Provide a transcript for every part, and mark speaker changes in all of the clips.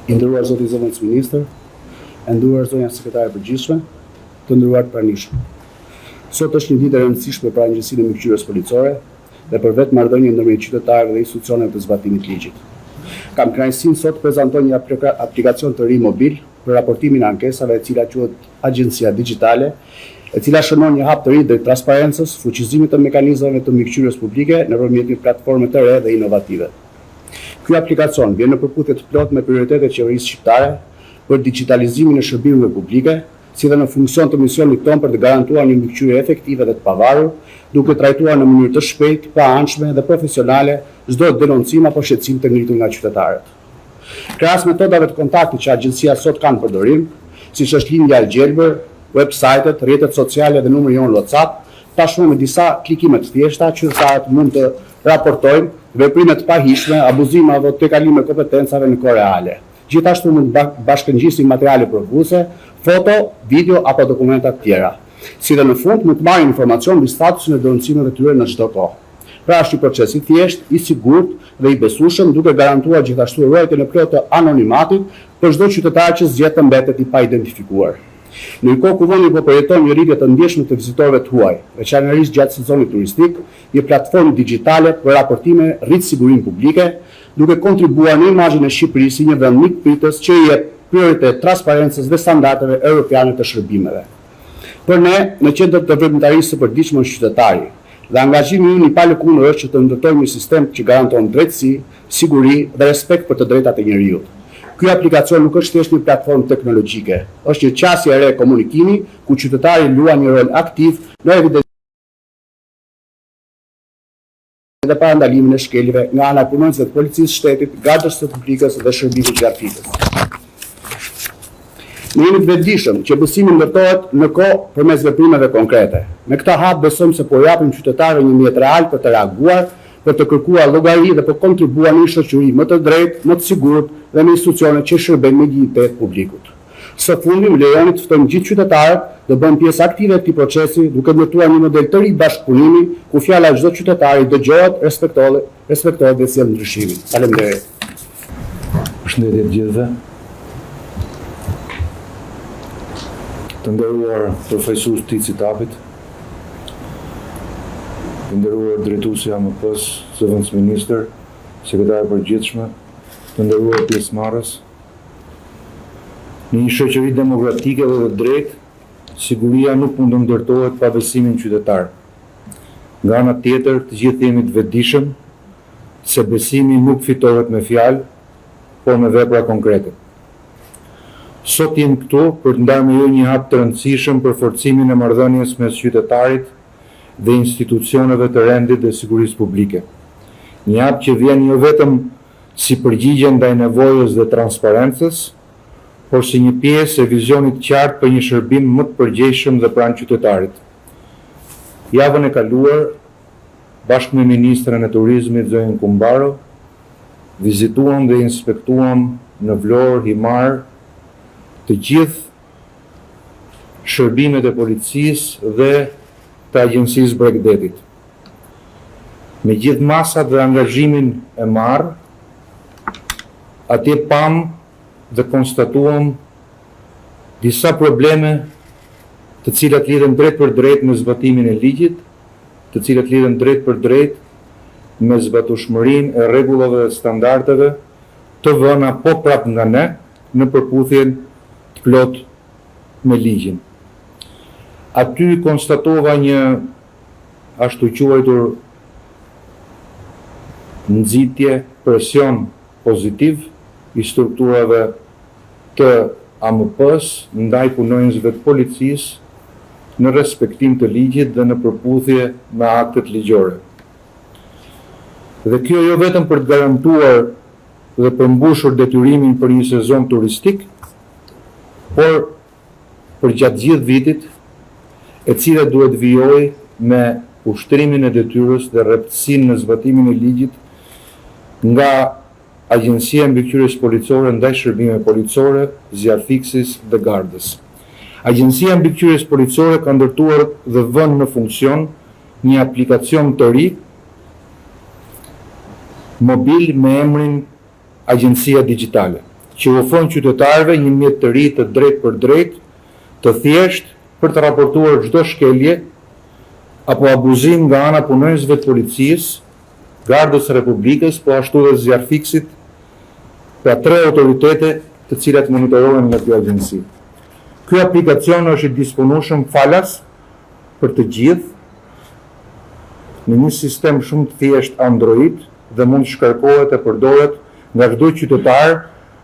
Speaker 1: I nderuar zoti zëvendës ministër, e nderuar zonja sekretare e përgjithshme, të nderuar të pranishëm. Sot është një ditë e rëndësishme për Agjencinë e Mbikëqyrjes Policore dhe për vetë marrëdhënien ndërmjet qytetarëve dhe institucioneve të zbatimit të ligjit. Kam kënaqësinë sot të prezantoj një aplikacion të ri mobil për raportimin e ankesave, e cila quhet Agjencia Digjitale, e cila shënon një hap të ri drejt transparencës, fuqizimit të mekanizmave të mbikëqyrjes publike nëpërmjet një platforme të re dhe inovative. Ky aplikacion vjen në përputhje të plotë me prioritetet e qeverisë shqiptare për digitalizimin e shërbimeve publike, si dhe në funksion të misionit tonë për të garantuar një mbikëqyrje efektive dhe të pavarur, duke trajtuar në mënyrë të shpejtë, pa anshme dhe profesionale çdo denoncim apo shqetësim të ngritur nga qytetarët. Krahas metodave të kontaktit që agjencia sot kanë përdorim, siç është linja e gjelbër, websajtet, rrjetet sociale dhe numri jon WhatsApp, tashmë me disa klikime të thjeshta qytetarët mund të raportojnë veprime të pahishme, abuzime apo tejkalime kompetencave në kohë reale. Gjithashtu mund bashkëngjisin materiale provuese, foto, video apo dokumenta të tjera. Si dhe në fund mund të marrin informacion mbi statusin e denoncimeve të tyre në çdo kohë. Pra është një proces i thjeshtë, i sigurt dhe i besueshëm, duke garantuar gjithashtu ruajtjen e plotë të anonimatit për çdo qytetar që zgjedh të mbetet i paidentifikuar. Në një kohë ku vendi po përjeton një rritje të ndjeshme të vizitorëve të huaj, veçanërisht gjatë sezonit turistik, një platformë digjitale për raportime rrit sigurinë publike, duke kontribuar në imazhin e Shqipërisë si një vend mikpritës që i jep prioritet transparencës dhe standardeve europiane të shërbimeve. Për ne, në qendër të veprimtarisë së përditshme në qytetari, dhe angazhimi ynë i palëkundur është që të ndërtojmë një sistem që garanton drejtësi, siguri dhe respekt për të drejtat e njerëzit. Ky aplikacion nuk është thjesht një platformë teknologjike, është një qasje e re komunikimi ku qytetari luan një rol aktiv në evidencimin dhe parandalimin e shkeljeve nga ana e punonjësve të policisë shtetit, gardës së publikës dhe shërbimit gjafikës. Ne jemi të vetëdijshëm që bësimi ndërtohet në kohë përmes veprimeve konkrete. Me këtë hap besojmë se po japim qytetarëve një mjet real për të reaguar, për të kërkuar llogari dhe për kontribuar në një shoqëri më të drejtë, më të sigurt dhe me institucione që shërbejnë me dignitet publikut. Së fundi, më lejoni të ftojmë gjithë qytetarët të bëjnë pjesë aktive e këtij procesi, duke ndërtuar një model të ri bashkëpunimi, ku fjala e çdo qytetari dëgjohet, respektohet dhe sjell ndryshimin. Faleminderit.
Speaker 2: Përshëndetje të gjithëve. Të nderuar përfaqësues të CITAP-it, të nderuar drejtuesi i AMP-s, zëvendës ministër, sekretare e përgjithshme, të nderuar pjesëmarrës. Në një shoqëri demokratike dhe të drejtë, siguria nuk mund të ndërtohet pa besimin qytetar. Nga ana tjetër, të gjithë jemi të vetëdijshëm se besimi nuk fitohet me fjalë, por me vepra konkrete. Sot jemi këtu për të ndarë me ju një hap të rëndësishëm për forcimin e marrëdhënies mes qytetarit dhe institucioneve të rendit dhe sigurisë publike. Një hap që vjen jo vetëm si përgjigje ndaj nevojës dhe transparencës, por si një pjesë e vizionit qartë për një shërbim më të përgjegjshëm dhe pranë qytetarit. Javën e kaluar, bashkë me Ministrën e Turizmit Zonjën Kumbaro, vizituam dhe inspektuam në Vlorë, Himar, të gjithë shërbimet e policisë dhe të Agjencisë Bregdetit. Me gjithë masat dhe angazhimin e marrë, atje pam dhe konstatuam disa probleme të cilat lidhen drejt për drejt me zbatimin e ligjit, të cilat lidhen drejt për drejt me zbatueshmërinë e rregullave dhe standardeve të vëna po prap nga ne në përputhjen të plot me ligjin. Aty konstatova një ashtu quajtur nxitje, presion pozitiv i strukturave të AMP-s ndaj punonjësve të policisë në respektim të ligjit dhe në përputhje me aktet ligjore. Dhe kjo jo vetëm për të garantuar dhe përmbushur detyrimin për një sezon turistik, por për gjatë gjithë vitit, e cila duhet vijojë me ushtrimin e detyrës dhe rreptësinë në zbatimin e ligjit nga Agjencia e Mbikëqyrjes Policore ndaj shërbimeve policore, zjarfiksis dhe gardës. Agjencia e Mbikëqyrjes Policore ka ndërtuar dhe vënë në funksion një aplikacion të ri mobil me emrin Agjencia Digjitale, që ofron qytetarëve një mjet të ri të drejt për drejt, të thjesht për të raportuar çdo shkelje apo abuzim nga ana punonjësve të policisë, Gardës së Republikës, po ashtu dhe zjarfiksit pra 3 autoritete të cilat monitorohen nga kjo agjenci. Ky aplikacion është i disponueshëm falas për të gjithë në një sistem shumë të thjesht Android dhe mund të shkarkohet e përdoret nga çdo qytetar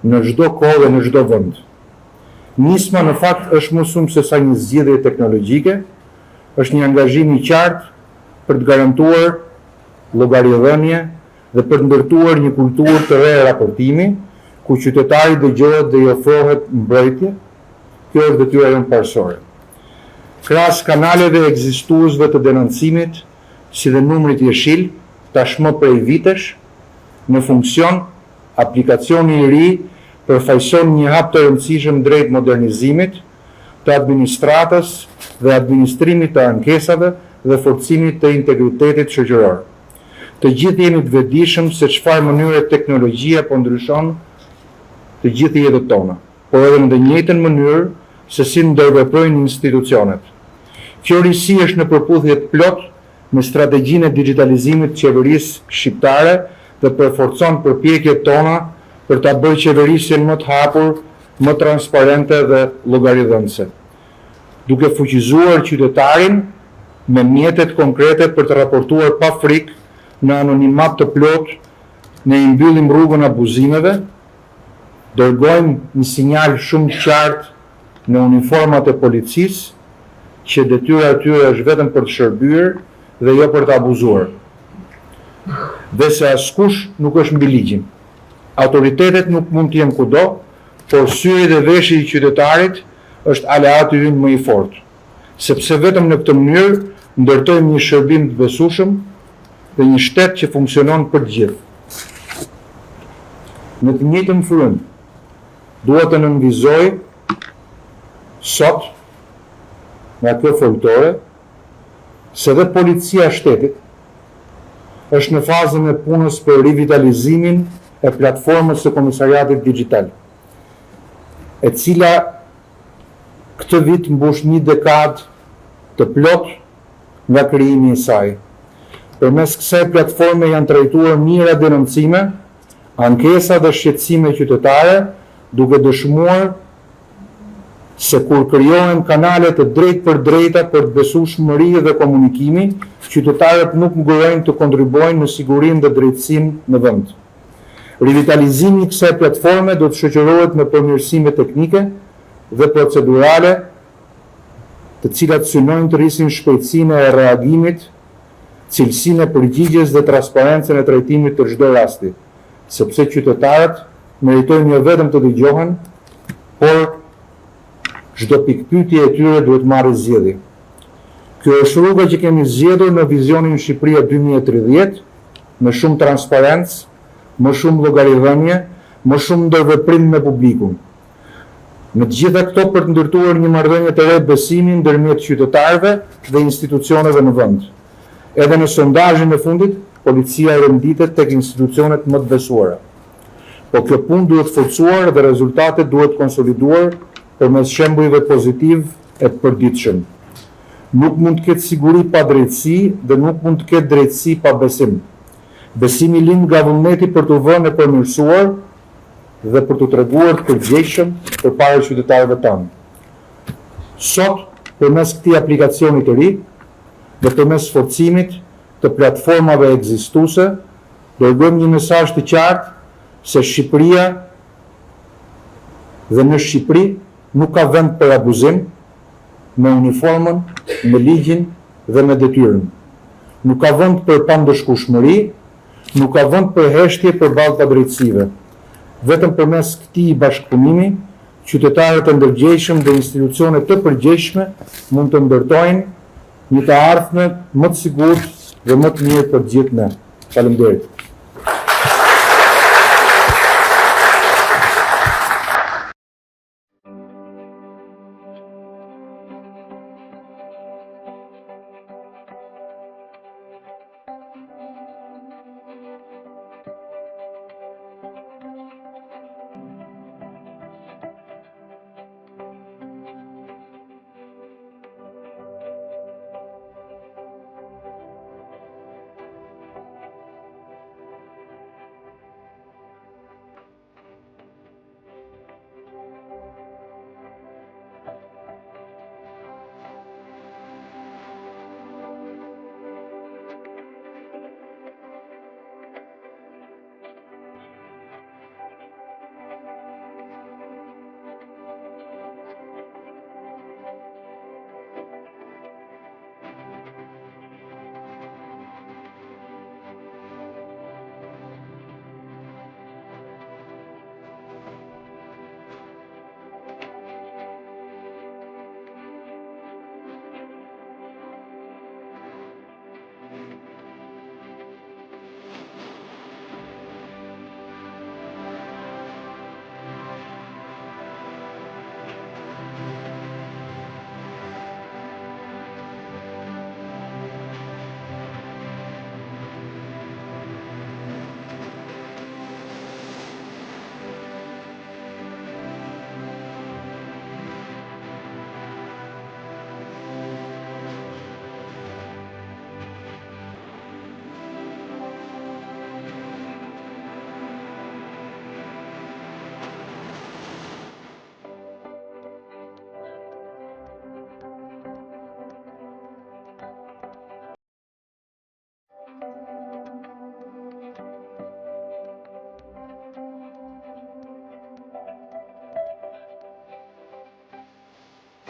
Speaker 2: në çdo kohë dhe në çdo vend. Nisma në fakt është më shumë se sa një zgjedhje teknologjike, është një angazhim i qartë për të garantuar llogaridhënie dhe për të ndërtuar një kulturë të re raportimi, ku qytetari dëgjohet dhe i ofrohet mbrojtje. Kjo është detyra jonë parësore. Krahas kanaleve ekzistuesve të denoncimit, si dhe numrit jeshil, tashmë prej vitesh, në funksion, aplikacioni i ri përfaqëson një hap të rëndësishëm drejt modernizimit të administratës dhe administrimit të ankesave dhe forcimit të integritetit shoqëror. Të gjithë jemi të vetëdijshëm se çfarë mënyre teknologjia po ndryshon të gjithë jetët tona, por edhe në të njëjtën mënyrë se si ndërveprojnë institucionet. Kjo risi është në përputhje plot me strategjinë e digitalizimit të qeverisë shqiptare dhe përforcon përpjekjet tona për ta bërë qeverisjen më të hapur, më transparente dhe llogaridhënëse, duke fuqizuar qytetarin me mjetet konkrete për të raportuar pa frikë në anonimat të plot, ne i mbyllim rrugën abuzimeve, dërgojmë një sinjal shumë qartë në uniformat e policisë që detyra e tyre është vetëm për të shërbyer dhe jo për të abuzuar. Dhe se askush nuk është mbi ligjin. Autoritetet nuk mund të jenë kudo, por syri dhe veshi i qytetarit është aleati ynë më i fortë, sepse vetëm në këtë mënyrë ndërtojmë një shërbim të besueshëm dhe një shtet që funksionon për të gjithë. Në të njëjtën frymë, dua të nënvizoj sot nga kjo foltore se dhe policia e shtetit është në fazën e punës për rivitalizimin e platformës së Komisariatit Digital, e cila këtë vit mbush një dekadë të plot nga krijimi i saj. Përmes kësaj platforme janë trajtuar mijëra denoncime, ankesa dhe shqetësime qytetare, duke dëshmuar se kur krijohen kanale të drejt për drejta për të besueshmëri dhe komunikimi, qytetarët nuk ngurojnë të kontribuojnë në sigurinë dhe drejtësinë në vend. Rivitalizimi i kësaj platforme do të shoqërohet me përmirësime teknike dhe procedurale, të cilat synojnë të rrisin shpejtësinë e reagimit, cilësinë e përgjigjes dhe transparencën e trajtimit të çdo rasti, sepse qytetarët meritojnë jo vetëm të dëgjohen, por çdo pikpyetje e tyre duhet marrë zgjedhje. Kjo është rruga që kemi zgjedhur në vizionin Shqipëria 2030, me shumë transparencë, më shumë llogaridhënie, më shumë ndërveprim me publikun. Në të gjitha këto për të ndërtuar një marrëdhënie të re besimi ndërmjet qytetarëve dhe institucioneve në vend. Edhe në sondazhin e fundit, policia renditet tek institucionet më të besuara. Po kjo punë duhet forcuar dhe rezultatet duhet konsoliduar përmes shembujve pozitiv e të përditshëm. Nuk mund të ketë siguri pa drejtësi dhe nuk mund të ketë drejtësi pa besim. Besimi lind nga vullneti për të vënë e përmirësuar dhe për të treguar të përgjegjshëm përpara qytetarëve tanë. Sot, përmes këtij aplikacioni të ri dhe përmes forcimit të platformave ekzistuese, dërgojmë një mesazh të qartë se Shqipëria dhe në Shqipëri nuk ka vend për abuzim, me uniformën, me ligjin dhe me detyrën. Nuk ka vend për pandëshkueshmëri, nuk ka vend për heshtje përballë padrejtësive. Vetëm përmes këtij bashkëpunimi, qytetarët e ndërgjegjshëm dhe institucionet të përgjegjshme mund të ndërtojnë një të ardhme më të sigurt dhe më të mirë për të gjithë ne. Faleminderit.